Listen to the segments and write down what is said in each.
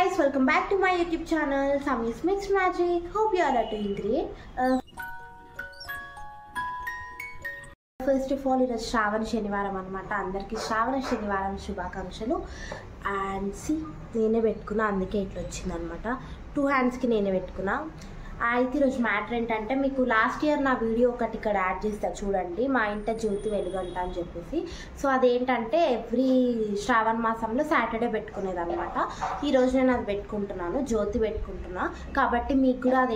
guys, welcome back to my YouTube channel Sammy's Mixed Magic. Hope you all are doing great. First of all, it's Shravana Shanivaram annamata. Andarki Shravana Shanivaram shubhakankshalu. And see, nene pettukuna anduke itla vachindi annamata. Two hands ki nene pettukuna. అయితే ఈరోజు matter ఏంటంటే మీకు last year నా video ఒకటి ఇక్కడ add చేస్తా చూడండి, మా ఇంట జ్యోతి వెలుగంట అని చెప్పేసి. సో అదేంటంటే ఎవ్రీ శ్రావణ మాసంలో సాటర్డే పెట్టుకునేది అనమాట. ఈరోజు నేను అది పెట్టుకుంటున్నాను, జ్యోతి పెట్టుకుంటున్నా. కాబట్టి మీకు కూడా అది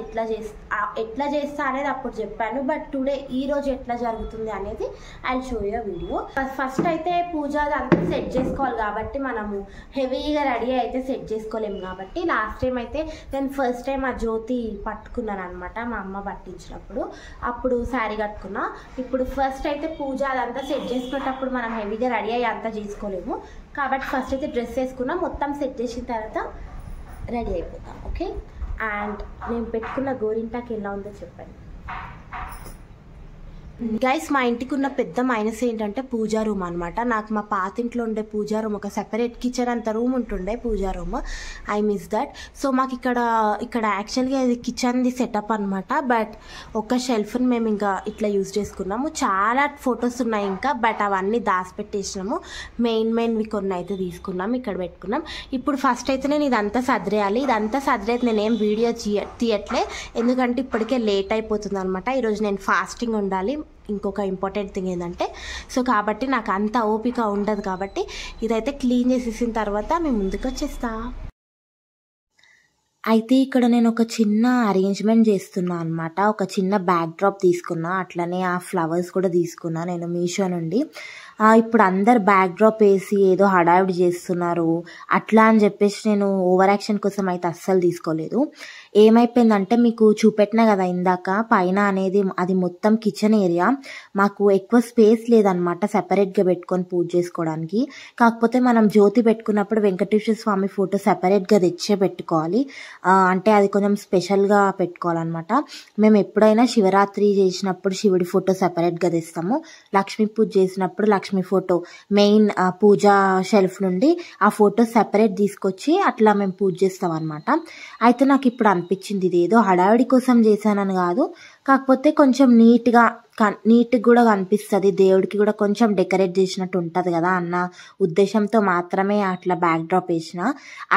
ఎట్లా చేస్తా అనేది అప్పుడు చెప్పాను. బట్ టుడే ఈరోజు ఎట్లా జరుగుతుంది అనేది I show you video. First అయితే పూజ అంతా సెట్ చేసుకోవాలి కాబట్టి మనము హెవీగా రెడీ అయితే సెట్ చేసుకోలేము. కాబట్టి లాస్ట్ టైం అయితే నేను ఫస్ట్ టైం ఆ జ్యోతి పట్టుకున్నాను అనమాట, మా అమ్మ పట్టించినప్పుడు. అప్పుడు శారీ కట్టుకున్నా. ఇప్పుడు ఫస్ట్ అయితే పూజ అదంతా సెట్ చేసుకునేటప్పుడు మనం హెవీగా రెడీ అయ్యి అంతా చేసుకోలేము. కాబట్టి ఫస్ట్ అయితే డ్రెస్ వేసుకున్నా, మొత్తం సెట్ చేసిన తర్వాత రెడీ అయిపోతాం. ఓకే, అండ్ నేను పెట్టుకున్న గోరింటాకి ఎలా ఉందో చెప్పండి గైస్. మా ఇంటికి ఉన్న పెద్ద మైనస్ ఏంటంటే పూజా రూమ్ అనమాట. నాకు మా పాత ఇంట్లో ఉండే పూజా రూమ్, ఒక సెపరేట్ కిచెన్ అంత రూమ్ ఉంటుండే pooja room. I miss that. So మాకు ఇక్కడ యాక్చువల్గా ఇది కిచెన్ది సెటప్ అనమాట. బట్ ఒక షెల్ఫ్ని మేము ఇంకా ఇట్లా యూజ్ చేసుకున్నాము. చాలా ఫొటోస్ ఉన్నాయి ఇంకా, బట్ అవన్నీ దాచిపెట్టేసినాము. మెయిన్వి కొన్ని అయితే తీసుకున్నాము, ఇక్కడ పెట్టుకున్నాం. ఇప్పుడు ఫస్ట్ అయితే నేను ఇదంతా సదిరేయాలి. ఇదంతా సదిరేది నేనేం వీడియో తీయట్లే, ఎందుకంటే ఇప్పటికే లేట్ అయిపోతుంది అనమాట. ఈరోజు నేను ఫాస్టింగ్ ఉండాలి. ఇంకొక ఇంపార్టెంట్ థింగ్ ఏంటంటే, సో కాబట్టి నాకు అంత ఓపిక ఉండదు. కాబట్టి ఇదైతే క్లీన్ చేసేసిన తర్వాత మేము ముందుకు వచ్చేస్తా. అయితే ఇక్కడ నేను ఒక చిన్న అరేంజ్మెంట్ చేస్తున్నా అనమాట. ఒక చిన్న బ్యాక్ డ్రాప్ తీసుకున్నా, అట్లనే ఆ ఫ్లవర్స్ కూడా తీసుకున్నా నేను మీషో నుండి. ఇప్పుడు అందరు బ్యాక్ డ్రాప్ వేసి ఏదో హడావిడి చేస్తున్నారు అట్లా అని చెప్పేసి నేను ఓవర్ యాక్షన్ కోసం అయితే అస్సలు తీసుకోలేదు. ఏమైపోయిందంటే మీకు చూపెట్టినా కదా ఇందాక, పైన అనేది అది మొత్తం కిచెన్ ఏరియా. మాకు ఎక్కువ స్పేస్ లేదనమాట సెపరేట్గా పెట్టుకొని పూజ చేసుకోవడానికి. కాకపోతే మనం జ్యోతి పెట్టుకున్నప్పుడు వెంకటేశ్వర స్వామి ఫోటో సెపరేట్గా తెచ్చే పెట్టుకోవాలి. అంటే అది కొంచెం స్పెషల్గా పెట్టుకోవాలన్నమాట. మేము ఎప్పుడైనా శివరాత్రి చేసినప్పుడు శివుడి ఫోటో సెపరేట్గా తెస్తాము. లక్ష్మీ పూజ చేసినప్పుడు లక్ష్మీ ఫోటో మెయిన్ పూజా షెల్ఫ్ నుండి ఆ ఫోటో సెపరేట్ తీసుకొచ్చి అట్లా మేము పూజ చేస్తాం అనమాట. అయితే నాకు ఇప్పుడు అనిపించింది ఇది ఏదో హడావిడి కోసం చేశానని కాదు, కాకపోతే కొంచెం నీట్గా కూడా కనిపిస్తుంది, దేవుడికి కూడా కొంచెం డెకరేట్ చేసినట్టు ఉంటుంది కదా అన్న ఉద్దేశంతో మాత్రమే అట్లా బ్యాక్ డ్రాప్ వేసిన.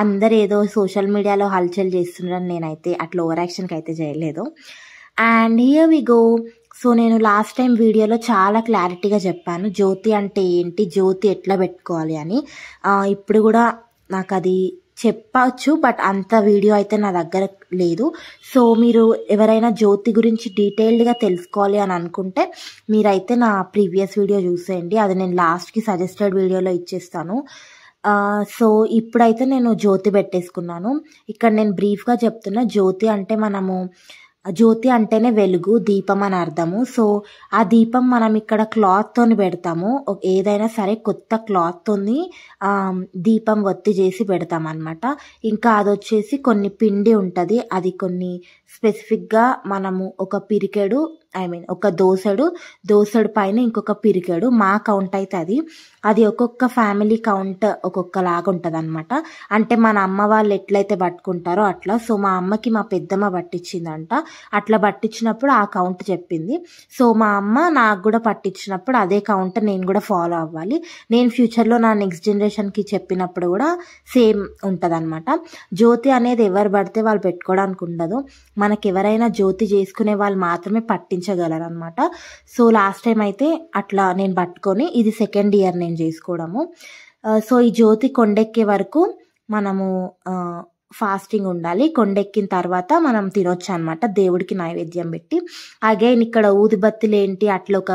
అందరు ఏదో సోషల్ మీడియాలో హల్చల్ చేస్తున్నారని నేనైతే అట్లా ఓవర్ యాక్షన్కి అయితే చేయలేదు. And here we go. So నేను లాస్ట్ టైం వీడియోలో చాలా క్లారిటీగా చెప్పాను జ్యోతి అంటే ఏంటి, జ్యోతి ఎట్లా పెట్టుకోవాలి అని. ఇప్పుడు కూడా నాకు అది చెప్పచ్చు, బట్ అంత వీడియో అయితే నా దగ్గర లేదు. సో మీరు ఎవరైనా జ్యోతి గురించి డీటెయిల్డ్గా తెలుసుకోవాలి అని అనుకుంటే మీరైతే నా ప్రీవియస్ వీడియో చూసేయండి, అది నేను లాస్ట్కి సజెస్టెడ్ వీడియోలో ఇచ్చేస్తాను. సో ఇప్పుడైతే నేను జ్యోతి పెట్టేసుకున్నాను. ఇక్కడ నేను బ్రీఫ్గా చెప్తున్నా. జ్యోతి అంటేనే వెలుగు, దీపం అని అర్థము. సో ఆ దీపం మనం ఇక్కడ క్లాత్తోని పెడతాము. ఏదైనా సరే కొత్త క్లాత్తోని దీపం ఒత్తి చేసి పెడతాం అనమాట. ఇంకా అది వచ్చేసి కొన్ని పిండి ఉంటుంది, అది కొన్ని స్పెసిఫిక్గా మనము ఒక పిరికెడు ఒక దోసెడు పైన ఇంకొక పిరికెడు, మా కౌంట్ అయితే అది ఒక్కొక్క ఫ్యామిలీ కౌంట్ ఒక్కొక్కలాగా ఉంటుంది అనమాట. అంటే మన అమ్మ వాళ్ళు ఎట్లయితే పట్టుకుంటారో అట్లా. సో మా అమ్మకి మా పెద్దమ్మ పట్టించిందంట, అట్లా పట్టించినప్పుడు ఆ కౌంట్ చెప్పింది. సో మా అమ్మ నాకు కూడా పట్టించినప్పుడు అదే కౌంట్ నేను కూడా ఫాలో అవ్వాలి. నేను ఫ్యూచర్లో నా నెక్స్ట్ జనరేషన్కి చెప్పినప్పుడు కూడా సేమ్ ఉంటుంది అనమాట. జ్యోతి అనేది ఎవరు పడితే వాళ్ళు పెట్టుకోవడానికి ఉండదు, మనకి ఎవరైనా జ్యోతి చేసుకునే వాళ్ళు మాత్రమే పట్టించగలరు అనమాట. సో లాస్ట్ టైం అయితే అట్లా నేను పట్టుకొని, ఇది సెకండ్ ఇయర్ నేను చేసుకోవడము. సో ఈ జ్యోతి కొండెక్కే వరకు మనము ఫాస్టింగ్ ఉండాలి. కొండెక్కిన తర్వాత మనం తినొచ్చు అనమాట, దేవుడికి నైవేద్యం పెట్టి. అగైన్ ఇక్కడ ఊదిబత్తులు ఏంటి అట్లా ఒక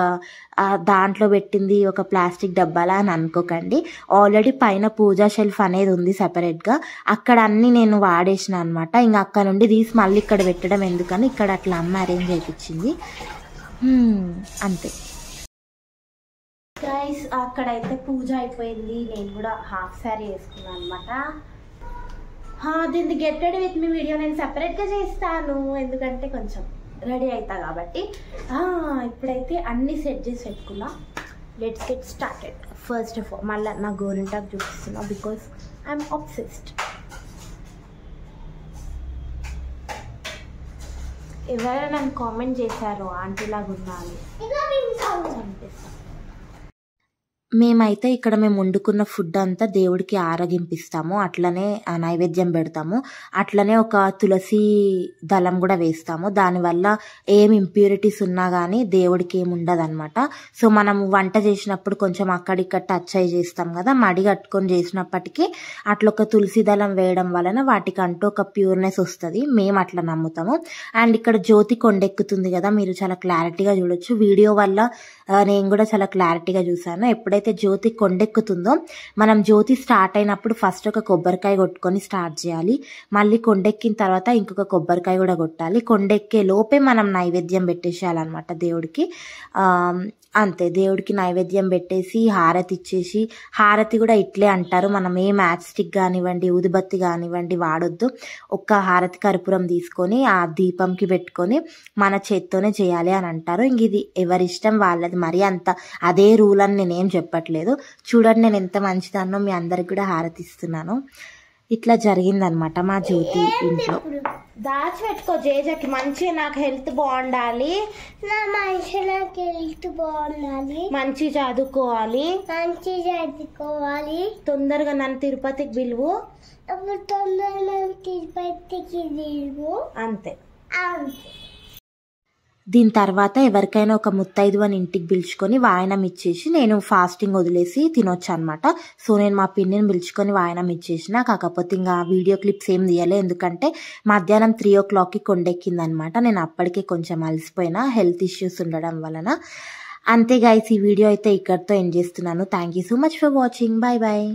దాంట్లో పెట్టింది ఒక ప్లాస్టిక్ డబ్బాలా అని అనుకోకండి. ఆల్రెడీ పైన పూజా షెల్ఫ్ అనేది ఉంది సెపరేట్గా, అక్కడ అన్నీ నేను వాడేసిన అనమాట. ఇంకా అక్కడ నుండి తీసి మళ్ళీ ఇక్కడ పెట్టడం ఎందుకని ఇక్కడ అట్లా అమ్మ అరేంజ్ చేయించింది అంతే. గైస్ అక్కడైతే పూజ అయిపోయింది, నేను కూడా హాఫ్ శారీ వేసుకున్నాను అనమాట. దీన్ని get ready with me video నేను సెపరేట్గా చేస్తాను, ఎందుకంటే కొంచెం రెడీ అవుతా కాబట్టి. ఇప్పుడైతే అన్నీ సెట్ చేసి పెట్టుకున్నా. Let's get started. First of all మళ్ళీ నా గోరింటాకు చూపిస్తున్నా, బికాస్ ఐఎమ్ ఆబ్సెస్డ్. ఎవరైనా నన్ను కామెంట్ చేశారు ఆంటీలాగా ఉండాలి. మేమైతే ఇక్కడ మేము వండుకున్న ఫుడ్ అంతా దేవుడికి ఆరగింపిస్తాము, అట్లనే నైవేద్యం పెడతాము. అట్లనే ఒక తులసి దళం కూడా వేస్తాము. దానివల్ల ఏం ఇంప్యూరిటీస్ ఉన్నా కానీ దేవుడికి ఏమి ఉండదు అనమాట. సో మనం వంట చేసినప్పుడు కొంచెం అక్కడిక్కడ టచ్ అయ్యి చేస్తాం కదా, మడి కట్టుకొని చేసినప్పటికీ అట్లా ఒక తులసి దళం వేయడం వలన వాటికి అంటూ ఒక ప్యూర్నెస్ వస్తుంది. మేము అట్లా నమ్ముతాము. అండ్ ఇక్కడ జ్యోతి కొండెక్కుతుంది కదా, మీరు చాలా క్లారిటీగా చూడొచ్చు. వీడియో వల్ల నేను కూడా చాలా క్లారిటీగా చూసాను. ఎప్పుడైతే జ్యోతి కొండెక్కుతుందో మనం జ్యోతి స్టార్ట్ అయినప్పుడు ఫస్ట్ ఒక కొబ్బరికాయ కొట్టుకొని స్టార్ట్ చేయాలి. మళ్ళీ కొండెక్కిన తర్వాత ఇంకొక కొబ్బరికాయ కూడా కొట్టాలి. కొండెక్కే లోపే మనం నైవేద్యం పెట్టేసేయాలన్నమాట దేవుడికి. అంతే, దేవుడికి నైవేద్యం పెట్టేసి హారతి ఇచ్చేసి, హారతి కూడా ఇట్లే అంటారు, మనం ఏ మ్యాచ్ స్టిక్ కానివ్వండి ఊదిబత్తి కానివ్వండి వాడొద్దు. ఒక్క హారతి కర్పూరం తీసుకొని ఆ దీపంకి పెట్టుకొని మన చేత్తోనే చేయాలి అని అంటారు. ఇంక ఇది ఎవరిష్టం వాళ్ళది, మరి అంత అదే రూల్ అని నేనేం చెప్పట్లేదు. చూడండి నేను ఎంత మంచిదాన్నో, మీ అందరికి కూడా హారతి ఇస్తున్నాను. ఇట్లా జరిగిందనమాట మా జ్యోతి ఇంట్లో. దాచిపెట్టుకో జేజకి, మంచిగా నాకు హెల్త్ బాగుండాలి, మంచి చదువుకోవాలి, తొందరగా నన్ను తిరుపతికి పిలువు, అంతే. దీని తర్వాత ఎవరికైనా ఒక ముత్తైదు అని ఇంటికి పిలుచుకొని వాయనం ఇచ్చేసి నేను ఫాస్టింగ్ వదిలేసి తినొచ్చు అనమాట. సో నేను మా పిన్నిని పిలుచుకొని వాయనం ఇచ్చేసిన. కాకపోతే ఇంకా వీడియో క్లిప్స్ ఏం తీయలే, ఎందుకంటే మధ్యాహ్నం 3 o'clockకి కొండెక్కిందనమాట. నేను అప్పటికే కొంచెం అలసిపోయినా హెల్త్ ఇష్యూస్ ఉండడం వలన. అంతే గైస్, ఈ వీడియో అయితే ఇక్కడితో ఎండ్ చేస్తున్నాను. Thank you so much for watching. Bye bye.